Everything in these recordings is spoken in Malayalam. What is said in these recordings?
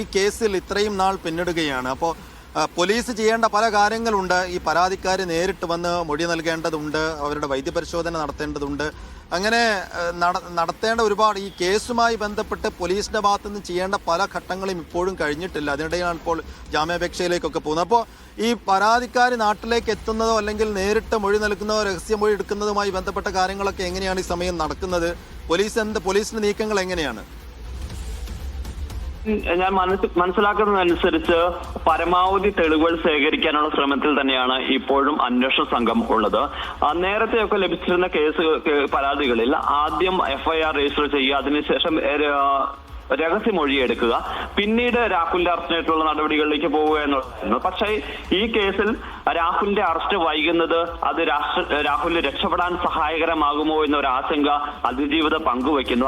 ഈ കേസിൽ ഇത്രയും നാൾ പിന്നിടുകയാണ്. അപ്പോൾ പോലീസ് ചെയ്യേണ്ട പല കാര്യങ്ങളുണ്ട്. ഈ പരാതിക്കാർ നേരിട്ട് വന്ന് മൊഴി നൽകേണ്ടതുണ്ട്, അവരുടെ വൈദ്യപരിശോധന നടത്തേണ്ടതുണ്ട്. അങ്ങനെ നടത്തേണ്ട ഒരുപാട് ഈ കേസുമായി ബന്ധപ്പെട്ട് പോലീസിന്റെ ഭാഗത്തു നിന്ന് ചെയ്യേണ്ട പല ഘട്ടങ്ങളും ഇപ്പോഴും കഴിഞ്ഞിട്ടില്ല. അതിനിടെയാണ് ഇപ്പോൾ ജാമ്യാപേക്ഷയിലേക്കൊക്കെ പോകുന്നത്. അപ്പോൾ ഈ പരാതിക്കാർ നാട്ടിലേക്ക് എത്തുന്നതോ അല്ലെങ്കിൽ നേരിട്ട് മൊഴി നൽകുന്നതോ രഹസ്യമൊഴി എടുക്കുന്നതുമായി ബന്ധപ്പെട്ട കാര്യങ്ങളൊക്കെ എങ്ങനെയാണ് ഈ സമയം നടക്കുന്നത്? പോലീസിന്റെ നീക്കങ്ങൾ എങ്ങനെയാണ്? ഞാൻ മനസ്സിലാക്കുന്നതനുസരിച്ച് പരമാവധി തെളിവുകൾ ശേഖരിക്കാനുള്ള ശ്രമത്തിൽ തന്നെയാണ് ഇപ്പോഴും അന്വേഷണ സംഘം ഉള്ളത്. നേരത്തെയൊക്കെ ലഭിച്ചിരുന്ന പരാതികളിൽ ആദ്യം FIR രജിസ്റ്റർ ചെയ്യുക, അതിനുശേഷം രഹസ്യമൊഴി എടുക്കുക, പിന്നീട് രാഹുലിന്റെ അറസ്റ്റിനായിട്ടുള്ള നടപടികളിലേക്ക് പോവുക എന്നുള്ളതായിരുന്നു. പക്ഷേ ഈ കേസിൽ രാഹുലിന്റെ അറസ്റ്റ് വൈകുന്നത് അത് രാഹുലിന് രക്ഷപ്പെടാൻ സഹായകരമാകുമോ എന്നൊരു ആശങ്ക അതിജീവിതം പങ്കുവയ്ക്കുന്നു.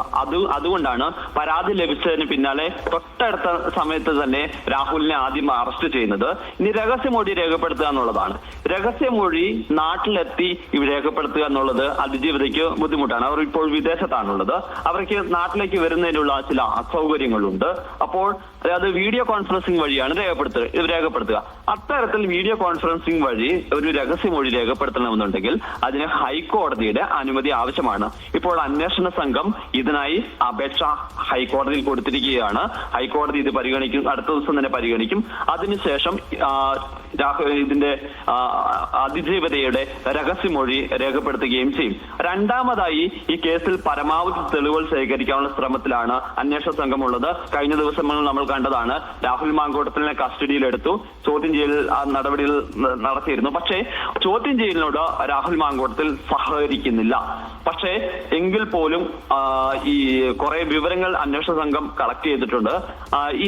അതുകൊണ്ടാണ് പരാതി ലഭിച്ചതിന് പിന്നാലെ തൊട്ടടുത്ത സമയത്ത് തന്നെ രാഹുലിനെ ആദ്യം അറസ്റ്റ് ചെയ്യുന്നത്. ഇനി രഹസ്യമൊഴി രേഖപ്പെടുത്തുക എന്നുള്ളതാണ്. രഹസ്യമൊഴി നാട്ടിലെത്തി രേഖപ്പെടുത്തുക എന്നുള്ളത് അതിജീവിതയ്ക്ക് ബുദ്ധിമുട്ടാണ്. അവർ ഇപ്പോൾ വിദേശത്താണുള്ളത്. അവർക്ക് നാട്ടിലേക്ക് വരുന്നതിനുള്ള ചില സൗകര്യങ്ങളുണ്ട്. അപ്പോൾ അത് വീഡിയോ കോൺഫറൻസിംഗ് വഴിയാണ് രേഖപ്പെടുത്തുക. അത്തരത്തിൽ വീഡിയോ കോൺഫറൻസിംഗ് വഴി ഒരു രഹസ്യമൊഴി രേഖപ്പെടുത്തണമെന്നുണ്ടെങ്കിൽ അതിന് ഹൈക്കോടതിയുടെ അനുമതി ആവശ്യമാണ്. ഇപ്പോൾ അന്വേഷണ സംഘം ഇതിനായി അപേക്ഷ ഹൈക്കോടതിയിൽ കൊടുത്തിരിക്കുകയാണ്. ഹൈക്കോടതി ഇത് പരിഗണിക്കും, അടുത്ത ദിവസം തന്നെ പരിഗണിക്കും. അതിനുശേഷം ഇതിന്റെ അതിജീവിതയുടെ രഹസ്യമൊഴി രേഖപ്പെടുത്തുകയും ചെയ്യും. രണ്ടാമതായി ഈ കേസിൽ പരമാവധി തെളിവുകൾ ശേഖരിക്കാനുള്ള ശ്രമത്തിലാണ് അന്വേഷണ സംഘമുള്ളത്. കഴിഞ്ഞ ദിവസങ്ങളിൽ നമ്മൾ കണ്ടതാണ്, രാഹുൽ മാങ്കൂട്ടത്തിനെ കസ്റ്റഡിയിലെടുത്തു, ചോദ്യം ചെയ്യൽ നടപടികൾ നടത്തിയിരുന്നു. പക്ഷേ ചോദ്യം ചെയ്യലിനോട് രാഹുൽ മാങ്കൂട്ടത്തിൽ സഹകരിക്കുന്നില്ല. പക്ഷേ എങ്കിൽ പോലും ഈ കുറെ വിവരങ്ങൾ അന്വേഷണ സംഘം കളക്ട് ചെയ്തിട്ടുണ്ട്.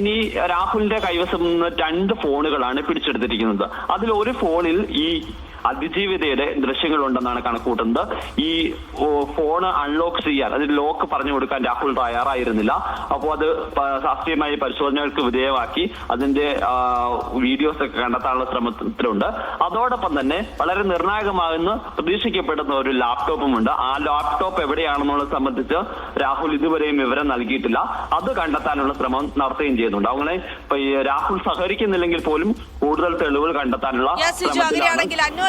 ഇനി രാഹുലിന്റെ കൈവശം നിന്ന് 2 ഫോണുകളാണ് പിടിച്ചെടുത്തിരിക്കുന്നത്. അതിൽ ഒരു ഫോണിൽ ഈ അതിജീവിതയുടെ ദൃശ്യങ്ങളുണ്ടെന്നാണ് കണക്കൂട്ടുന്നത്. ഈ ഫോണ് അൺലോക്ക് ചെയ്യാൻ, അതിന് ലോക്ക് പറഞ്ഞു കൊടുക്കാൻ രാഹുൽ തയ്യാറായിരുന്നില്ല. അപ്പോൾ അത് ശാസ്ത്രീയമായ പരിശോധനകൾക്ക് വിധേയമാക്കി അതിന്റെ വീഡിയോസ് ഒക്കെ കണ്ടെത്താനുള്ള ശ്രമത്തിലുണ്ട്. അതോടൊപ്പം തന്നെ വളരെ നിർണായകമാകുന്ന പ്രതീക്ഷിക്കപ്പെടുന്ന ഒരു ലാപ്ടോപ്പും ഉണ്ട്. ആ ലാപ്ടോപ്പ് എവിടെയാണെന്നുള്ളത് സംബന്ധിച്ച് രാഹുൽ ഇതുവരെയും വിവരം നൽകിയിട്ടില്ല. അത് കണ്ടെത്താനുള്ള ശ്രമം നടത്തുകയും ചെയ്യുന്നുണ്ട്. അങ്ങനെ രാഹുൽ സഹകരിക്കുന്നില്ലെങ്കിൽ പോലും കൂടുതൽ തെളിവുകൾ കണ്ടെത്താനുള്ള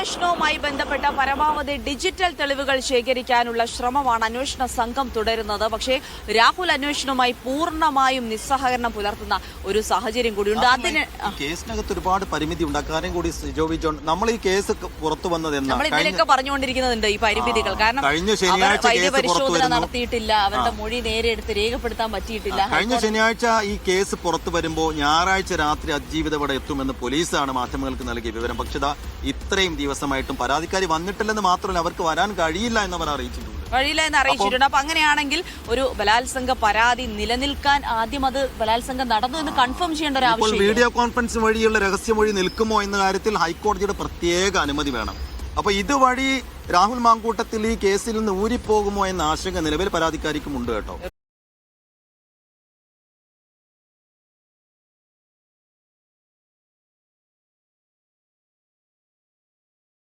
അന്വേഷണവുമായി ബന്ധപ്പെട്ട പരമാവധി ഡിജിറ്റൽ തെളിവുകൾ ശേഖരിക്കാനുള്ള ശ്രമമാണ് അന്വേഷണ സംഘം തുടരുന്നത്. പക്ഷേ രാഹുൽ അന്വേഷണവുമായി പൂർണ്ണമായും നിസ്സഹകരണം പുലർത്തുന്ന ഒരു സാഹചര്യം കൂടിയുണ്ട്. അതിന് കേസിനകത്ത് ഒരുപാട് പരിമിതി ഉണ്ട്. അക്കാര്യം കൂടി ജോബി ജോൺ, നമ്മൾ ഈ കേസ് പുറത്തു വന്നത് നമ്മൾ ഇതിലൊക്കെ പറഞ്ഞുകൊണ്ടിരിക്കുന്നുണ്ട് ഈ പരിമിതികൾ. കാരണം വൈദ്യപരിശോധന നടത്തിയിട്ടില്ല, അവരുടെ മൊഴി നേരെ എടുത്ത് രേഖപ്പെടുത്താൻ പറ്റിയിട്ടില്ല. കഴിഞ്ഞ ശനിയാഴ്ച ഈ കേസ് പുറത്തു വരുമ്പോൾ ഞായറാഴ്ച രാത്രി അതിജീവിത ഇവിടെ എത്തുമെന്ന് പോലീസാണ് മാധ്യമങ്ങൾക്ക് നൽകിയ വിവരം. പക്ഷേ ഇത്രയും ദിവസമായിട്ടും പരാതിക്കാരി വന്നിട്ടില്ലെന്ന് മാത്രമല്ല, അവർക്ക് വരാൻ കഴിയില്ല എന്നവർ അറിയിച്ചിട്ടുണ്ട്. അപ്പൊ അങ്ങനെയാണെങ്കിൽ ഒരു ബലാത്സംഗ പരാതി നിലനിൽക്കാൻ ആദ്യം അത് ബലാത്സംഗം നടന്നു എന്ന് കൺഫേം ചെയ്യേണ്ട ഒരു ആവശ്യം. വീഡിയോ കോൺഫറൻസ് വഴിയുള്ള രഹസ്യമൊഴി നിൽക്കുമോ എന്ന കാര്യത്തിൽ ഹൈക്കോടതിയുടെ പ്രത്യേക അനുമതി വേണം. അപ്പൊ ഇതുവഴി രാഹുൽ മാങ്കൂട്ടത്തിൽ ഈ കേസിൽ നിന്ന് ഊരിപ്പോകുമോ എന്ന ആശങ്ക നിലവിൽ പരാതിക്കാരിക്കും ഉണ്ട് കേട്ടോ.